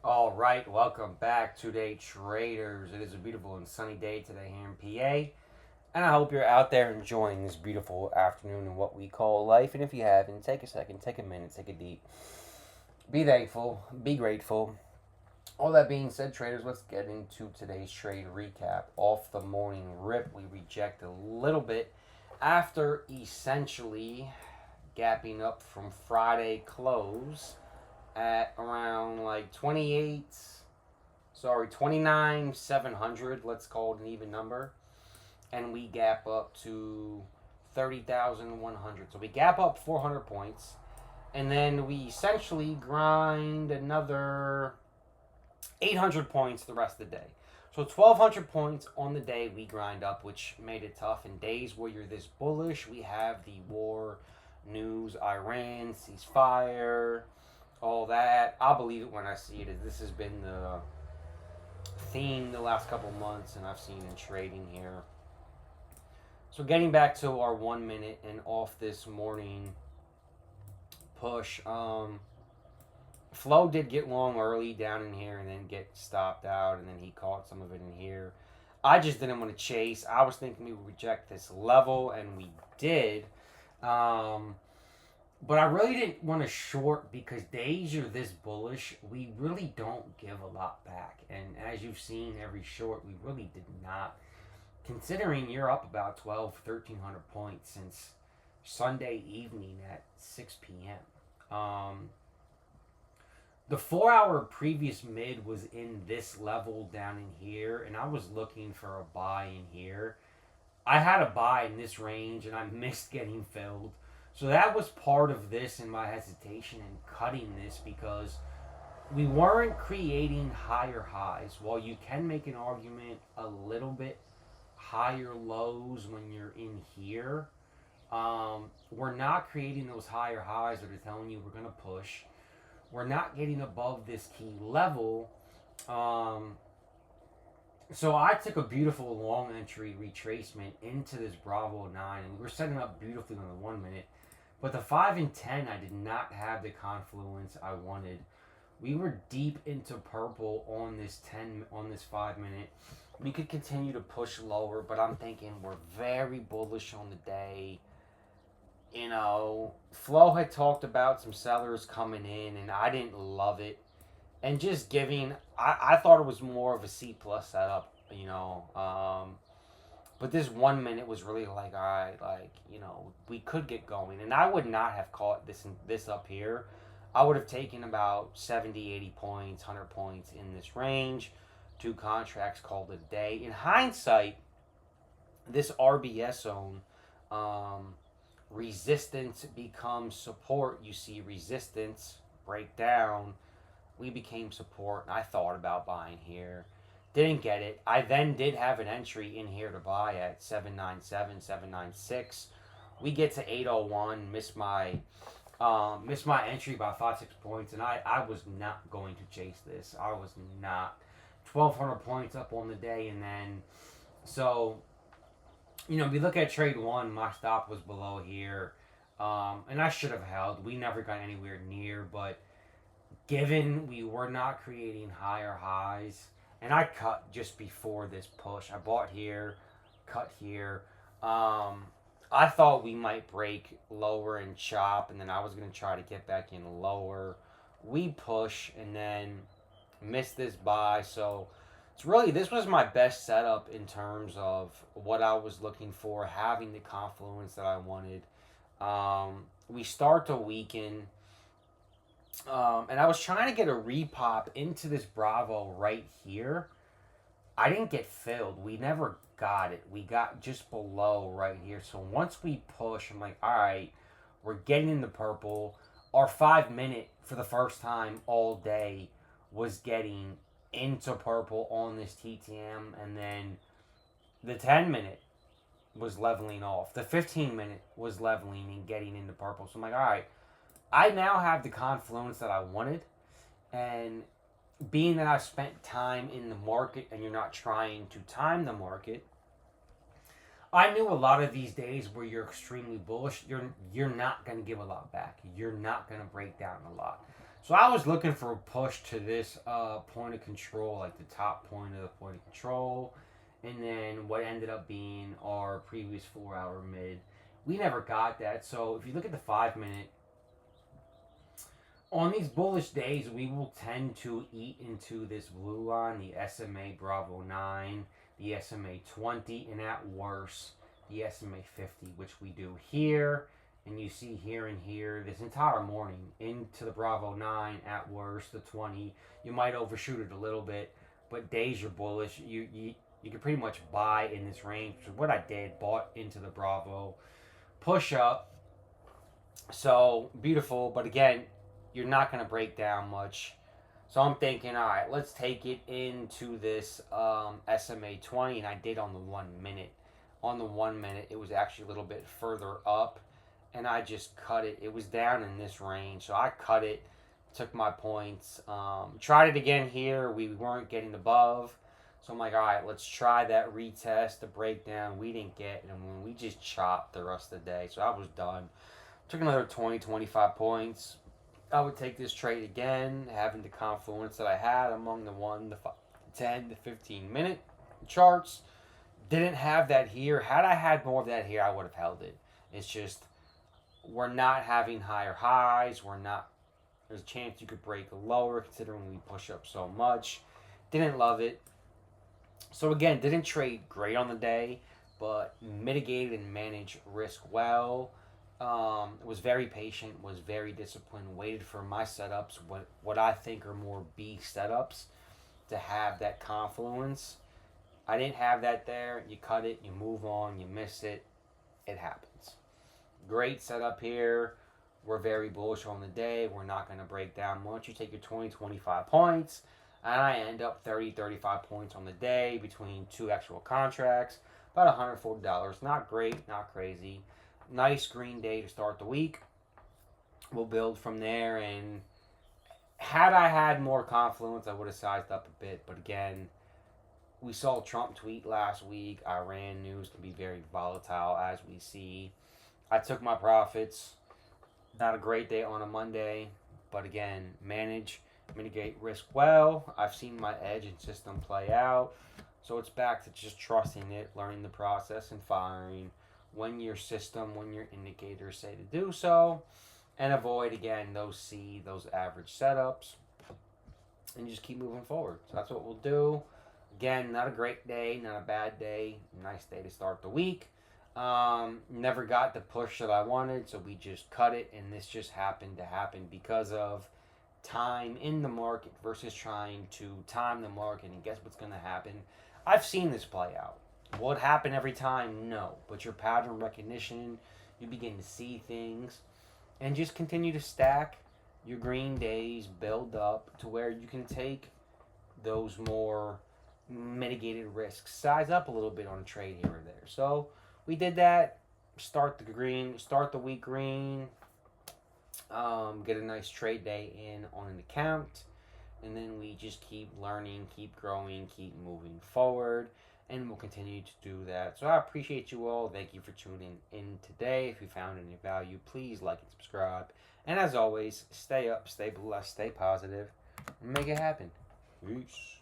All right, welcome back to Day Traders. It is a beautiful and sunny day today here in PA, and I hope you're out there enjoying this beautiful afternoon and what we call life. And if you haven't, take a second, take a minute, take a deep. Be thankful, be grateful. All that being said, traders, let's get into today's trade recap. Off the morning rip, we reject a little bit after essentially gapping up from Friday close at around like 29 700, let's call it an even number, and we gap up to 30,100. So we gap up 400 points, and then we essentially grind another 800 points the rest of the day. So 1,200 points on the day we grind up, which made it tough. In days where you're this bullish, we have the war news, Iran, ceasefire, all that. I'll believe it when I see it. This has been the theme the last couple months, and I've seen in trading here. So getting back to our 1 minute and off this morning push, Flow did get long early down in here and then get stopped out, and then he caught some of it in here. I just didn't want to chase. I was thinking we would reject this level, and we did. But I really didn't want to short because days you're this bullish, we really don't give a lot back. And as you've seen, every short, we really did not. Considering you're up about 1,300 points since Sunday evening at 6 p.m. The 4 hour previous mid was in this level down in here, and I was looking for a buy in here. I had a buy in this range, and I missed getting filled. So that was part of this and my hesitation in cutting this because we weren't creating higher highs. While you can make an argument a little bit higher lows when you're in here, we're not creating those higher highs that are telling you we're going to push. We're not getting above this key level. So I took a beautiful long entry retracement into this Bravo 9, and we were setting up beautifully on the 1 minute. But the 5 and 10, I did not have the confluence I wanted. We were deep into purple on this 5 minute. We could continue to push lower, but I'm thinking we're very bullish on the day. Flo had talked about some sellers coming in, and I didn't love it. And just I thought it was more of a C plus setup, But this 1 minute was really like, all right, we could get going. And I would not have caught this up here. I would have taken about 70, 80 points, 100 points in this range. 2 contracts called a day. In hindsight, this RBS zone, resistance becomes support. You see resistance break down. We became support, and I thought about buying here. Didn't get it. I then did have an entry in here to buy at 797, 796. We get to 801, miss my entry by 5-6 points, and I was not going to chase this. I was not. 1,200 points up on the day, and then so we look at trade one. My stop was below here, and I should have held. We never got anywhere near, but given we were not creating higher highs. And I cut just before this push. I bought here, cut here. I thought we might break lower and chop, and then I was going to try to get back in lower. We push and then miss this buy. So this was my best setup in terms of what I was looking for, having the confluence that I wanted. We start to weaken. And I was trying to get a repop into this Bravo right here. I didn't get filled. We never got it. We got just below right here. So once we push, I'm like, all right, we're getting in the purple. Our 5 minute for the first time all day was getting into purple on this TTM. And then the 10 minute was leveling off. The 15 minute was leveling and getting into purple. So I'm like, all right. I now have the confluence that I wanted, and being that I've spent time in the market and you're not trying to time the market, I knew a lot of these days where you're extremely bullish, you're not going to give a lot back. You're not going to break down a lot. So I was looking for a push to this point of control, like the top point of the point of control, and then what ended up being our previous 4 hour mid. We never got that. So if you look at the 5 minute, on these bullish days, we will tend to eat into this blue line, the SMA Bravo 9, the SMA 20, and at worst, the SMA 50, which we do here. And you see here and here this entire morning into the Bravo 9, at worst, the 20. You might overshoot it a little bit, but days you're bullish. You can pretty much buy in this range. So what I did, bought into the Bravo, push up. So beautiful, but again, you're not going to break down much. So I'm thinking, all right, let's take it into this SMA 20, and I did on the 1 minute. On the 1 minute, it was actually a little bit further up, and I just cut it. It was down in this range, so I cut it, took my points, tried it again here. We weren't getting above, so I'm like, all right, let's try that retest, the breakdown. We didn't get, and we just chopped the rest of the day, so I was done. Took another 20, 25 points. I would take this trade again, having the confluence that I had among the 1, the 5, 10, the 15 minute charts. Didn't have that here. Had I had more of that here, I would have held it. It's just, we're not having higher highs. We're not, there's a chance you could break lower considering we push up so much. Didn't love it. So again, didn't trade great on the day, but mitigated and managed risk well. Was very patient, was very disciplined, waited for my setups, what I think are more B setups, to have that confluence. I didn't have that there. You cut it, you move on, you miss it. It happens. Great setup here. We're very bullish on the day. We're not going to break down much. You take your 20, 25 points, and I end up 30, 35 points on the day between two actual contracts. About $140. Not great, not crazy. Nice green day to start the week. We'll build from there, and had I had more confluence, I would have sized up a bit. But again, we saw Trump tweet last week. Iran news can be very volatile, as we see. I took my profits. Not a great day on a Monday, but again, mitigate risk well. I've seen my edge and system play out. So it's back to just trusting it, learning the process, and firing when your system, when your indicators say to do so, and avoid, again, those average setups, and just keep moving forward. So that's what we'll do. Again, not a great day, not a bad day. Nice day to start the week. Never got the push that I wanted, so we just cut it, and this just happened to happen because of time in the market versus trying to time the market. And guess what's going to happen? I've seen this play out. Will it happen every time? No. But your pattern recognition, you begin to see things, and just continue to stack your green days, build up to where you can take those more mitigated risks, size up a little bit on a trade here or there. So we did that. Start the week green. Get a nice trade day in on an account, and then we just keep learning, keep growing, keep moving forward, and we'll continue to do that. So I appreciate you all. Thank you for tuning in today. If you found any value, please like and subscribe. And as always, stay up, stay blessed, stay positive, and make it happen. Peace.